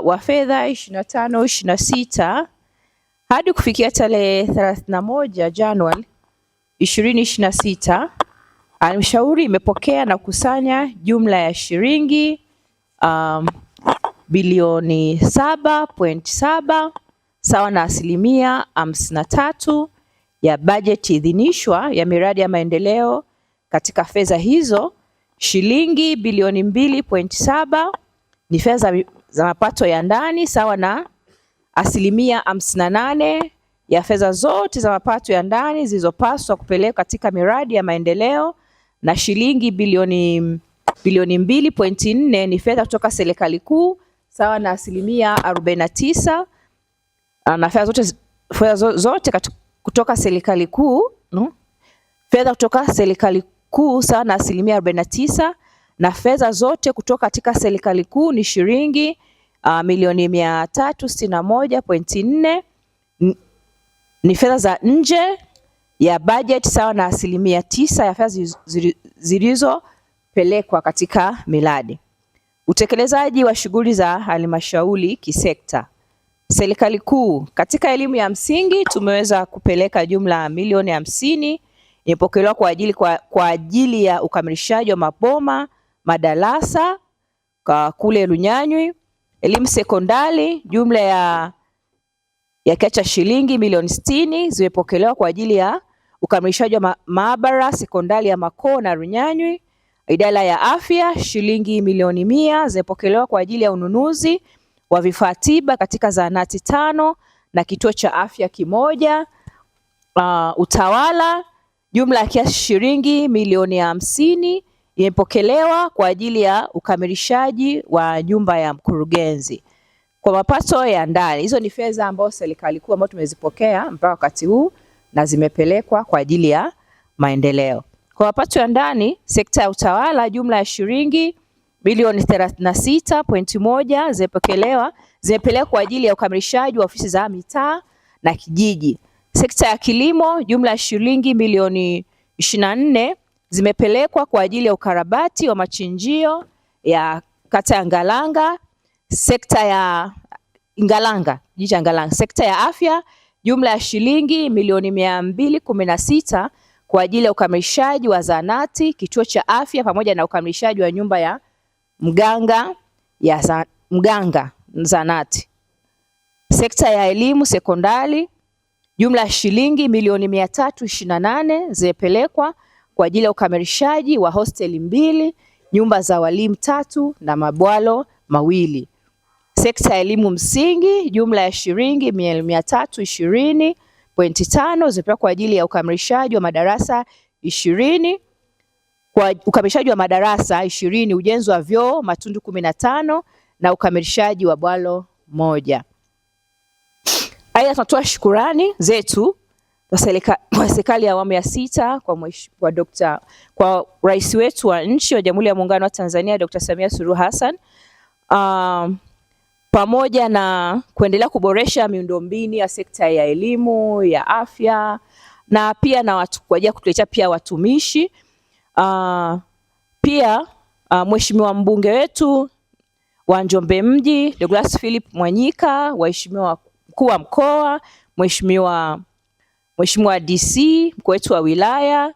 wa fedha 25/26 hadi kufikia tarehe 31 Januari 2026, halmashauri imepokea na kukusanya jumla ya shilingi bilioni 7.7 sawa na 53% ya bajeti idhinishwa ya miradi ya maendeleo. Katika fedha hizo, shilingi bilioni 2.7 ni fedha za mapato ya ndani sawa na 58% ya fedha zote za mapato ya ndani zilizopaswa kupelekwa katika miradi ya maendeleo, na shilingi bilioni 2.4 ni fedha kutoka serikali kuu sawa na 49%, na fedha zote kutoka serikali kuu fedha kutoka serikali kuu sawa na 49%, na fedha zote kutoka katika serikali kuu ni shilingi milioni 361.4 ni fedha za nje ya budget sawa na 9% ya fedha zilizopelekwa katika miradi. Utekelezaji wa shughuli za halmashauri kisekta. Serikali kuu katika elimu ya msingi tumeweza kupeleka jumla milioni 50 imepokelewa kwa ajili ya ukamilishaji wa maboma madarasa kule Runyanywi. Elimu sekondari jumla ya kiasi cha shilingi milioni 60 zimepokelewa kwa ajili ya ukamilishaji wa maabara sekondari ya Makoo na Runyanywi. Idara ya afya shilingi milioni 100 zimepokelewa kwa ajili ya ununuzi wa vifaa tiba katika zahanati 5 na kituo cha afya 1. Utawala jumla ya kiasi shilingi milioni 50 imepokelewa kwa ajili ya ukamilishaji wa nyumba ya mkurugenzi. Kwa mapato ya ndani, hizo ni fedha ambazo serikali kuu ambazo tumezipokea mpaka wakati huu na zimepelekwa kwa ajili ya maendeleo. Kwa mapato ya ndani, sekta ya utawala jumla ya shilingi bilioni 36.1 zimepelekwa kwa ajili ya ukamilishaji wa ofisi za mitaa na kijiji. Sekta ya kilimo jumla ya shilingi milioni 24 zimepelekwa kwa ajili ya ukarabati wa machinjio ya kata ya Ngalanga. Sekta ya Ngalanga, jiji la Ngalanga. Sekta ya afya jumla ya shilingi milioni 216 kwa ajili ya ukamilishaji wa zahanati, kituo cha afya pamoja na ukamilishaji wa nyumba ya mganga zahanati. Sekta ya elimu sekondari jumla ya shilingi milioni 328 zimepelekwa kwa ajili ya ukamilishaji wa hosteli 2, nyumba za walimu 3 na mabwalo 2. Sekta ya elimu msingi jumla ya shilingi 320.5 zimepelekwa kwa ajili ya ukamilishaji wa madarasa 20, ujenzi wa vyoo matundu 15 na ukamilishaji wa bwalo 1. Aidha, tunatoa shukurani zetu kwa serikali ya awamu ya 6 kwa rais wetu wa nchi wa Jamhuri ya Muungano wa Tanzania Dr. Samia Suluhu Hassan, pamoja na kuendelea kuboresha miundombinu ya sekta ya elimu, ya afya na pia na kwa ajili ya kutuletea pia watumishi. Pia mheshimiwa mbunge wetu wa Njombe mji Douglas Philip Mwanyika, waheshimiwa mkuu wa mkoa, mheshimiwa DC, mkuu wetu wa wilaya,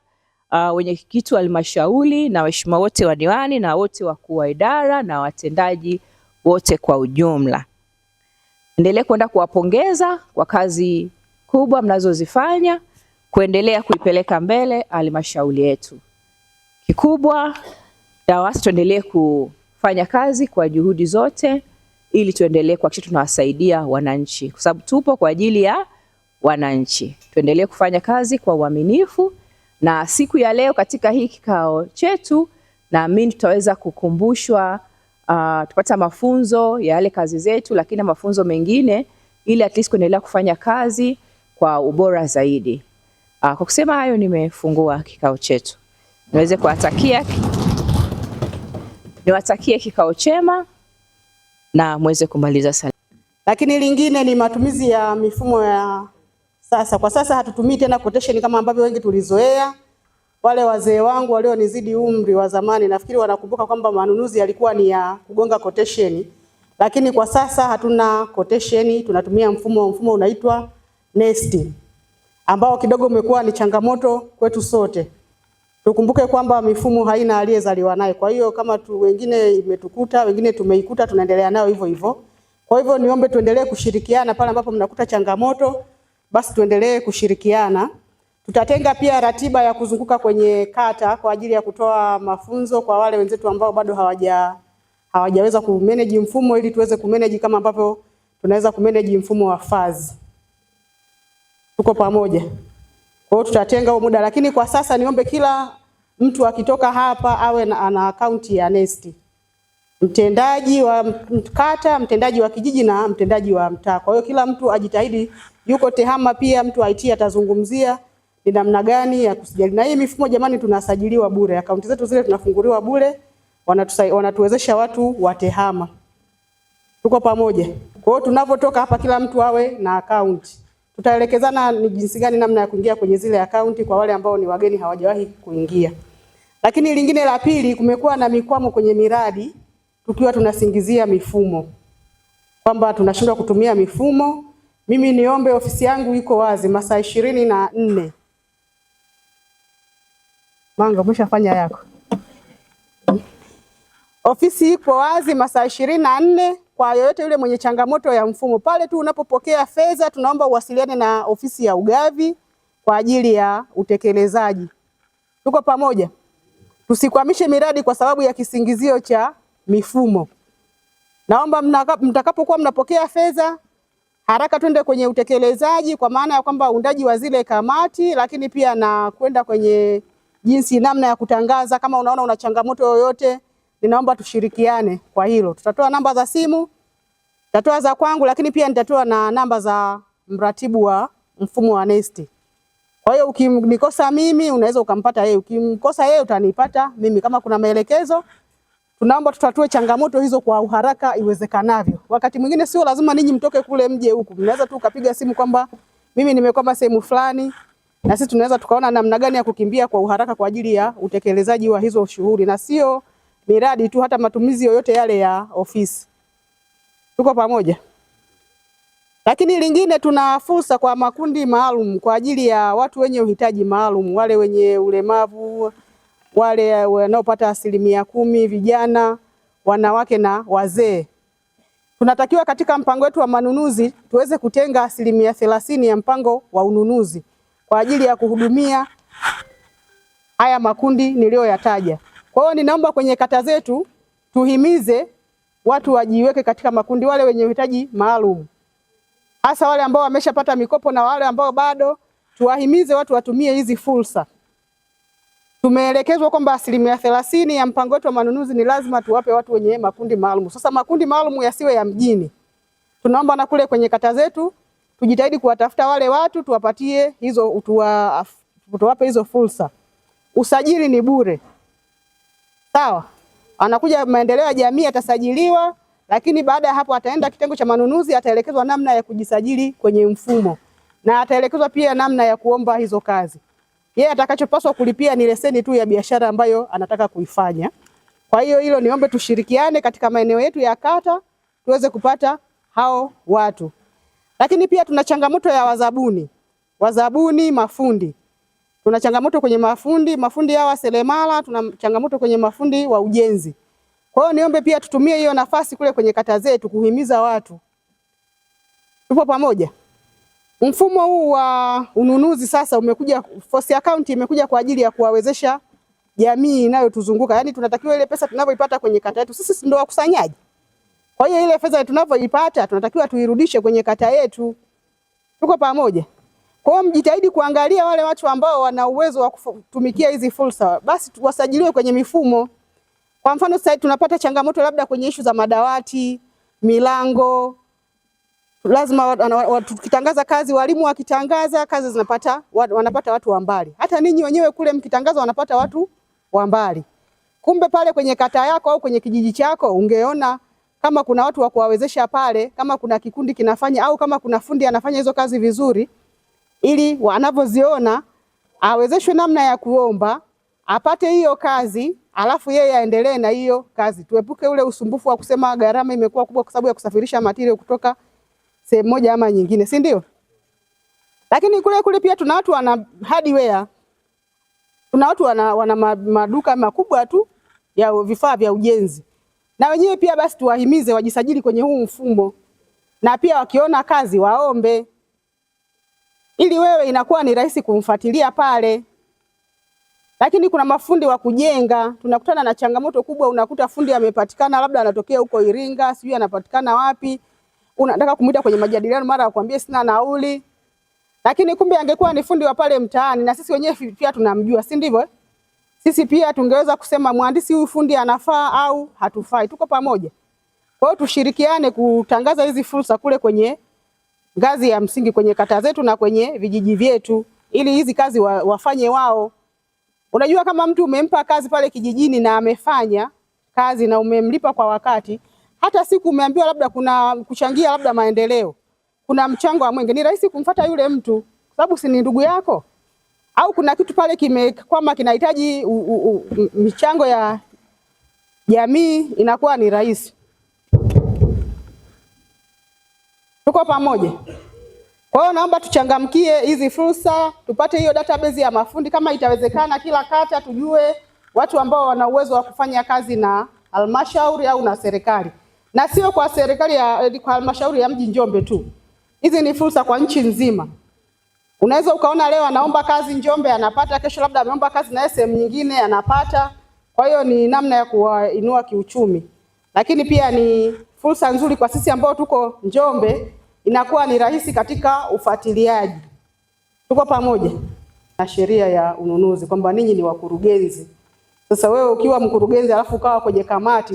wenyekiti wa halmashauri na waheshimiwa wote wa diwani na wote wakuu wa idara na watendaji wote kwa ujumla. Endelee kwenda kuwapongeza kwa kazi kubwa mnazozifanya kuendelea kuipeleka mbele halmashauri yetu. Kikubwa DAWASA tuendelee kufanya kazi kwa juhudi zote ili tuendelee kuhakikisha tunawasaidia wananchi, kwa sababu tupo kwa ajili ya wananchi. Tuendelee kufanya kazi kwa uaminifu, na siku ya leo katika hii kikao chetu naamini tutaweza kukumbushwa tupata mafunzo ya yale kazi zetu, lakini mafunzo mengine ili at least kuendelea kufanya kazi kwa ubora zaidi. Kwa kusema hayo, nimefungua kikao chetu. Niweze niwatakie kikao chema na muweze kumaliza sana. Lakini lingine ni matumizi ya mifumo ya sasa. Kwa sasa hatutumii tena quotation kama ambavyo wengi tulizoea. Wale wazee wangu walionizidi umri wa zamani nafikiri wanakumbuka kwamba manunuzi yalikuwa ni ya kugonga quotation. lakini kwa sasa hatuna quotation, tunatumia mfumo unaitwa NeST ambao kidogo umekuwa ni changamoto kwetu sote. Tukumbuke kwamba mifumo haina aliyezaliwa nayo. Kwa hiyo kama wengine imetukuta, wengine tumeikuta, tunaendelea nayo hivyo hivyo. Kwa hivyo niombe tuendelee kushirikiana pale ambapo mnakuta changamoto, basi tuendelee kushirikiana. Tutatenga pia ratiba ya kuzunguka kwenye kata kwa ajili ya kutoa mafunzo kwa wale wenzetu ambao bado hawajaweza kumanage mfumo, ili tuweze kumanage kama ambavyo tunaweza kumanage mfumo wa FAZ. Tuko pamoja. Kwa hiyo tutatenga huo muda, lakini kwa sasa niombe kila mtu akitoka hapa awe ana akaunti ya NeST. Mtendaji wa kata, mtendaji wa kijiji na mtendaji wa mtaa. Kwa hiyo kila mtu ajitahidi, yuko TEHAMA pia mtu IT atazungumzia ni namna gani ya kusajili. Na hii mifumo jamani, tunasajiliwa bure. Akaunti zetu zile tunafunguliwa bure, wanatuwezesha watu wa TEHAMA. Tuko pamoja. Kwa hiyo tunapotoka hapa kila mtu awe na akaunti. Tutaelekezana ni jinsi gani namna ya kuingia kwenye zile akaunti kwa wale ambao ni wageni hawajawahi kuingia. Lakini lingine la pili, kumekuwa na mikwamo kwenye miradi tukiwa tunasingizia mifumo, kwamba tunashindwa kutumia mifumo. Mimi niombe, ofisi yangu iko wazi masaa 24. Manga umeshafanya yako. Ofisi iko wazi masaa 24 kwa yoyote yule mwenye changamoto ya mfumo. Pale tu unapopokea fedha, tunaomba uwasiliane na ofisi ya ugavi kwa ajili ya utekelezaji. Tuko pamoja? Tusikwamishe miradi kwa sababu ya kisingizio cha mifumo. Naomba mtakapokuwa mnapokea fedha, haraka twende kwenye utekelezaji, kwa maana ya kwamba uundaji wa zile kamati, lakini pia na kwenda kwenye jinsi namna ya kutangaza. Kama unaona una changamoto yoyote, ninaomba tushirikiane kwa hilo. Tutatoa namba za simu, tutatoa za kwangu, lakini pia nitatoa na namba za mratibu wa mfumo wa NeST. Kwa hiyo ukinikosa mimi unaweza ukampata yeye, ukimkosa yeye utanipata mimi. Kama kuna maelekezo, tunaomba tutatue changamoto hizo kwa uharaka iwezekanavyo. Wakati mwingine sio lazima ninyi mtoke kule mje huku. Mnaweza tu ukapiga simu kwamba mimi nimekwama sehemu fulani, na sisi tunaweza tukaona namna gani ya kukimbia kwa uharaka kwa ajili ya utekelezaji wa hizo shughuli, na sio miradi tu, hata matumizi yoyote yale ya ofisi. Tuko pamoja? Lakini lingine, tuna fursa kwa makundi maalum kwa ajili ya watu wenye uhitaji maalum, wale wenye ulemavu, wale wanaopata 10%, vijana, wanawake na wazee. Tunatakiwa katika mpango wetu wa manunuzi tuweze kutenga 30% ya mpango wa ununuzi kwa ajili ya kuhudumia haya makundi niliyoyataja. Kwa hiyo ninaomba kwenye kata zetu tuhimize watu wajiweke katika makundi, wale wenye uhitaji maalum, hasa wale ambao wameshapata mikopo na wale ambao bado. Tuwahimize watu watumie hizi fursa. Tumeelekezwa kwamba 30% ya mpango wetu wa manunuzi ni lazima tuwape watu wenye makundi maalum. Sasa makundi maalum yasiwe ya mjini. Tunaomba na kule kwenye kata zetu tujitahidi kuwatafuta wale watu, tuwapatie hizo, tuwape hizo fursa. Usajili ni bure. Sawa? Anakuja maendeleo ya jamii atasajiliwa, lakini baada ya hapo ataenda kitengo cha manunuzi, ataelekezwa namna ya kujisajili kwenye mfumo, na ataelekezwa pia namna ya kuomba hizo kazi. Yeye atakachopaswa kulipia ni leseni tu ya biashara ambayo anataka kuifanya. Kwa hiyo hilo niombe tushirikiane katika maeneo yetu ya kata tuweze kupata hao watu. Lakini pia tuna changamoto ya wazabuni, mafundi. Tuna changamoto kwenye mafundi hawa seremala, tuna changamoto kwenye mafundi wa ujenzi. Kwa hiyo niombe pia tutumie hiyo nafasi kule kwenye kata zetu kuhimiza watu. Tupo pamoja? Mfumo huu wa ununuzi sasa umekuja, Force Account imekuja kwa ajili ya kuwawezesha jamii inayotuzunguka. Yaani tunatakiwa ile pesa tunavyoipata kwenye kata yetu, sisi ndio wakusanyaji. Kwa hiyo ile fedha tunavyoipata tunatakiwa tuirudishe kwenye kata yetu. Tuko pamoja? Kwa hiyo mjitahidi kuangalia wale watu ambao wana uwezo wa kutumikia hizi fursa, basi wasajiliwe kwenye mifumo. Kwa mfano sasa tunapata changamoto labda kwenye issue za madawati, milango. Lazima tukitangaza kazi, walimu wakitangaza kazi wanapata watu wa mbali. Hata ninyi wenyewe kule mkitangaza wanapata watu wa mbali. Kumbe pale kwenye kata yako au kwenye kijiji chako ungeona kama kuna watu wa kuwawezesha pale, kama kuna kikundi kinafanya au kama kuna fundi anafanya hizo kazi vizuri, ili wanavyoziona awezeshwe namna ya kuomba, apate hiyo kazi, alafu yeye aendelee na hiyo kazi. Tuepuke ule usumbufu wa kusema gharama imekuwa kubwa kwa sababu ya kusafirisha material kutoka sehemu moja ama nyingine, si ndio? Lakini kule pia tuna watu wana hardware. Tuna watu wana maduka makubwa tu ya vifaa vya ujenzi. Na wenyewe pia basi tuwahimize wajisajili kwenye huu mfumo. Na pia wakiona kazi waombe. Ili wewe inakuwa ni rahisi kumfuatilia pale. Lakini kuna mafundi wa kujenga, tunakutana na changamoto kubwa, unakuta fundi amepatikana labda anatokea huko Iringa, sijui anapatikana wapi. Unataka kumuita kwenye majadiliano mara akwambie sina nauli. Lakini kumbe angekuwa ni fundi wa pale mtaani na sisi wenyewe pia tunamjua, si ndivyo? Sisi pia tungeweza kusema mhandisi huyu fundi anafaa au hatufai. Tuko pamoja. Kwa hiyo tushirikiane kutangaza hizi fursa kule kwenye ngazi ya msingi, kwenye kata zetu na kwenye vijiji vyetu, ili hizi kazi wafanye wao. Unajua kama mtu umempa kazi pale kijijini na amefanya kazi na umemlipa kwa wakati, hata siku umeambiwa labda kuna kuchangia labda maendeleo, kuna mchango wa mwenge, ni rahisi kumfuata yule mtu kwa sababu si ni ndugu yako. Au kuna kitu pale kimekwama kinahitaji michango ya jamii, inakuwa ni rahisi. Tuko pamoja. Kwa hiyo naomba tuchangamkie hizi fursa, tupate hiyo database ya mafundi kama itawezekana, kila kata tujue watu ambao wana uwezo wa kufanya kazi na halmashauri au na serikali. Na sio kwa serikali kwa halmashauri ya mji Njombe tu. Hizi ni fursa kwa nchi nzima. Unaweza ukaona leo anaomba kazi Njombe anapata, kesho labda ameomba kazi na sehemu nyingine anapata. Kwa hiyo ni namna ya kuinua kiuchumi. Lakini pia ni fursa nzuri kwa sisi ambao tuko Njombe, inakuwa ni rahisi katika ufuatiliaji. Tuko pamoja na sheria ya ununuzi kwamba ninyi ni wakurugenzi. Sasa wewe ukiwa mkurugenzi alafu ukawa kwenye kamati,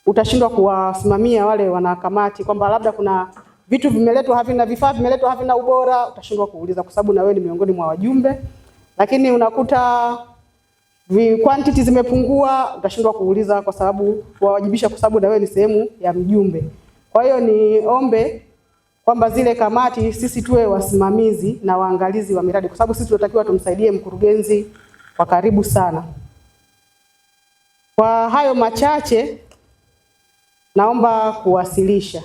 utashindwa kuwasimamia wale wanakamati kwamba labda kuna vitu vimeletwa havina, vifaa vimeletwa havina ubora, utashindwa kuuliza kwa sababu na wewe ni miongoni mwa wajumbe. Lakini unakuta quantity zimepungua, utashindwa kuuliza kwa sababu wawajibisha kwa sababu na wewe ni sehemu ya mjumbe. Kwa hiyo niombe kwamba zile kamati sisi tuwe wasimamizi na waangalizi wa miradi kwa sababu sisi tunatakiwa tumsaidie mkurugenzi kwa karibu sana. Kwa hayo machache naomba kuwasilisha.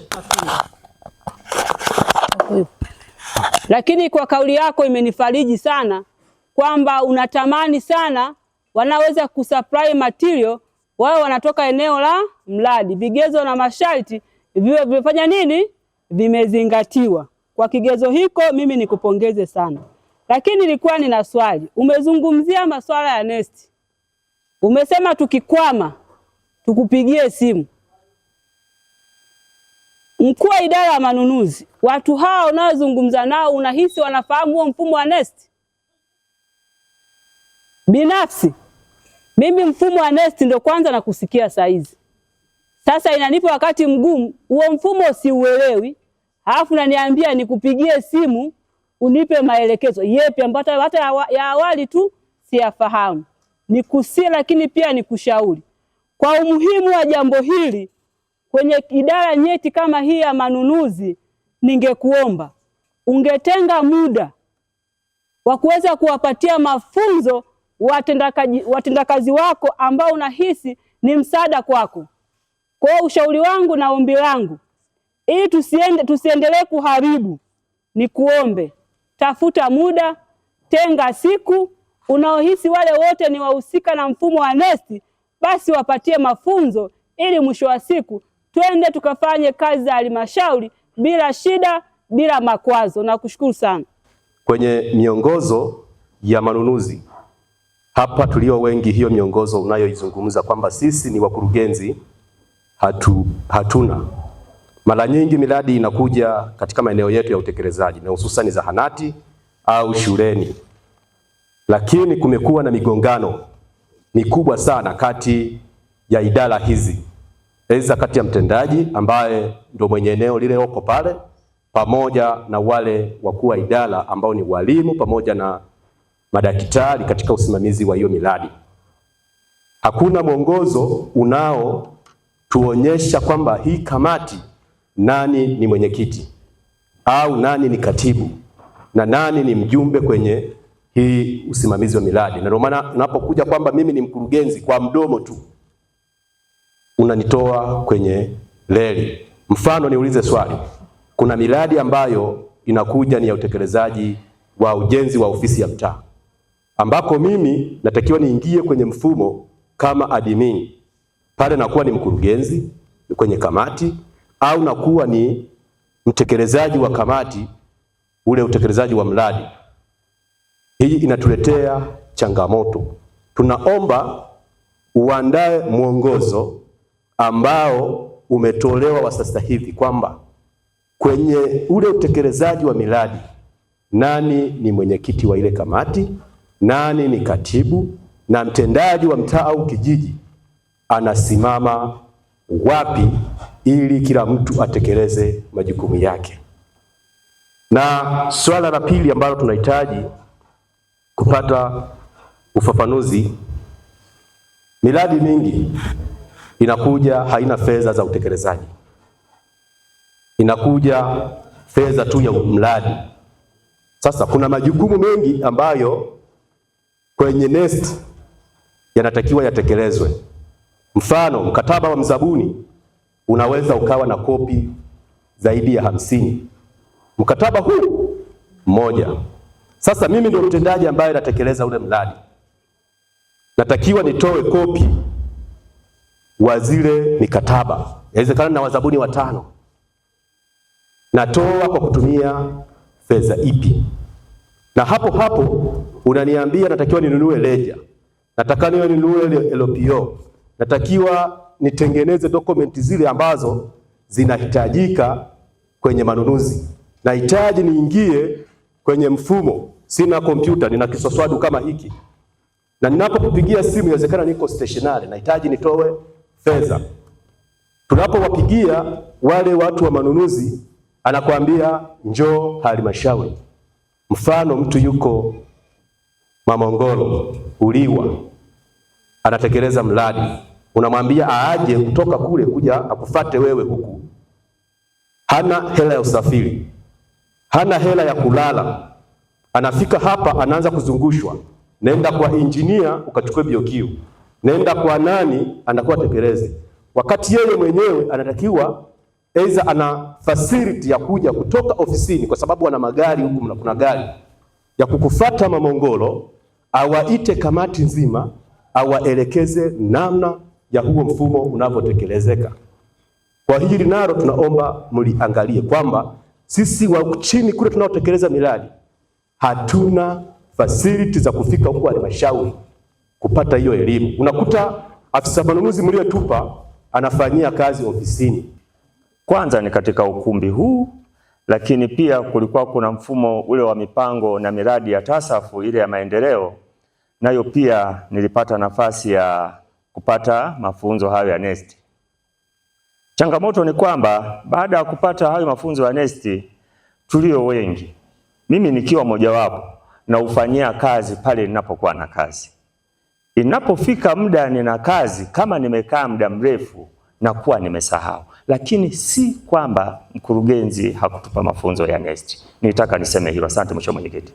Lakini kwa kauli yako imenifariji sana kwamba unatamani sana wanaweza kusupply material wao wanatoka eneo la mradi. Vigezo na masharti viwe vimefanya nini? Vimezingatiwa. Kwa kigezo hiko mimi nikupongeze sana. Lakini nilikuwa nina swali. Umezungumzia masuala ya NeST. Umesema tukikwama tukupigie simu. Mkuu wa idara ya manunuzi, watu hao unaozungumza nao unahisi wanafahamu huo mfumo wa NeST? Binafsi mimi mfumo wa NeST ndio kwanza nakusikia saizi. Sasa inanipa wakati mgumu, huo mfumo siuelewi. Alafu unaniambia nikupigie simu unipe maelekezo. Yepi ambayo hata ya awali tu siyafahamu. Nikusie lakini pia nikushauri. Kwa umuhimu wa jambo hili kwenye idara nyeti kama hii ya manunuzi, ningekuomba ungetenga muda wa kuweza kuwapatia mafunzo watendakazi wako ambao unahisi ni msaada kwako. Kwa ushauri wangu na ombi langu, ili tusiendelee kuharibu, ni kuombe tafuta muda, tenga siku unaohisi wale wote ni wahusika na mfumo wa NeST, basi wapatie mafunzo ili mwisho wa siku twende tukafanye kazi za halmashauri bila shida, bila makwazo. Nakushukuru sana. Kwenye miongozo ya manunuzi hapa tulio wengi, hiyo miongozo unayoizungumza kwamba sisi ni wakurugenzi hatuna. Mara nyingi miradi inakuja katika maeneo yetu ya utekelezaji na hususan zahanati au shuleni. Lakini kumekuwa na migongano mikubwa sana kati ya idara hizi. Aidha kati ya mtendaji ambaye ndio mwenye eneo lile huko pale pamoja na wale wakuu wa idara ambao ni walimu pamoja na madaktari katika usimamizi wa hiyo miradi. Hakuna mwongozo tuonyesha kwamba hii kamati nani ni mwenyekiti au nani ni katibu na nani ni mjumbe kwenye hii usimamizi wa miradi. Na ndio maana unapokuja kwamba mimi ni mkurugenzi kwa mdomo tu, unanitoa kwenye reli. Mfano, niulize swali, kuna miradi ambayo inakuja ni ya utekelezaji wa ujenzi wa ofisi ya mtaa, ambako mimi natakiwa niingie kwenye mfumo kama admin. Pale nakuwa ni mkurugenzi kwenye kamati au nakuwa ni mtekelezaji wa kamati ule utekelezaji wa mradi. Hii inatuletea changamoto. Tunaomba uandae mwongozo ambao umetolewa wa sasa hivi kwamba kwenye ule utekelezaji wa miradi, nani ni mwenyekiti wa ile kamati, nani ni katibu, na mtendaji wa mtaa au kijiji anasimama wapi, ili kila mtu atekeleze majukumu yake. Na swala la pili ambalo tunahitaji kupata ufafanuzi, miradi mingi inakuja haina fedha za utekelezaji, inakuja fedha tu ya mradi. Sasa kuna majukumu mengi ambayo kwenye NeST yanatakiwa yatekelezwe. Mfano, mkataba wa mzabuni unaweza ukawa na kopi zaidi ya 50. Mkataba huu mmoja. Sasa mimi ndio mtendaji ambaye natekeleza ule mradi, natakiwa nitoe kopi wa zile mikataba. Inawezekana na wazabuni 5. Natoa kwa kutumia fedha ipi? Na hapo unaniambia natakiwa ninunue ledger, natakiwa ninunue LPO, natakiwa nitengeneze dokumenti zile ambazo zinahitajika kwenye manunuzi. Nahitaji niingie kwenye mfumo, sina kompyuta, nina kiswaswadu kama hiki. Na ninapokupigia simu inawezekana niko stationary, nahitaji nitoe fedha. Tunapowapigia wale watu wa manunuzi, anakuambia njoo halmashauri. Mfano, mtu yuko Mamongolo, Uliwa, anatekeleza mradi, unamwambia aaje kutoka kule kuja akufate wewe huku. Hana hela ya usafiri, hana hela ya kulala. Anafika hapa, anaanza kuzungushwa, nenda kwa engineer ukachukue BOQ, nenda kwa nani, anakuwa tekeleze. Wakati yeye mwenyewe anatakiwa aidha ana facility ya kuja kutoka ofisini, kwa sababu ana magari huku, kuna gari ya kukufata Mamongolo, awaite kamati nzima, awaelekeze namna ya huo mfumo unavyotekelezeka. Kwa hili nalo tunaomba mliangalie kwamba sisi wa chini kule tunaotekeleza miradi hatuna facility za kufika huko halmashauri kupata hiyo elimu. Unakuta afisa manunuzi mliotupa anafanyia kazi ofisini. Kwanza ni katika ukumbi huu, lakini pia kulikuwa kuna mfumo ule wa mipango na miradi ya TASAF ile ya maendeleo, nayo pia nilipata nafasi ya kupata mafunzo hayo ya NeST. Changamoto ni kwamba baada ya kupata hayo mafunzo ya NeST, tulio wengi, mimi nikiwa mojawapo, na ufanyia kazi pale ninapokuwa na kazi. Inapofika muda nina kazi, kama nimekaa muda mrefu na kuwa nimesahau. Lakini si kwamba mkurugenzi hakutupa mafunzo ya NeST. Nitaka niseme hilo. Asante Mheshimiwa Mwenyekiti.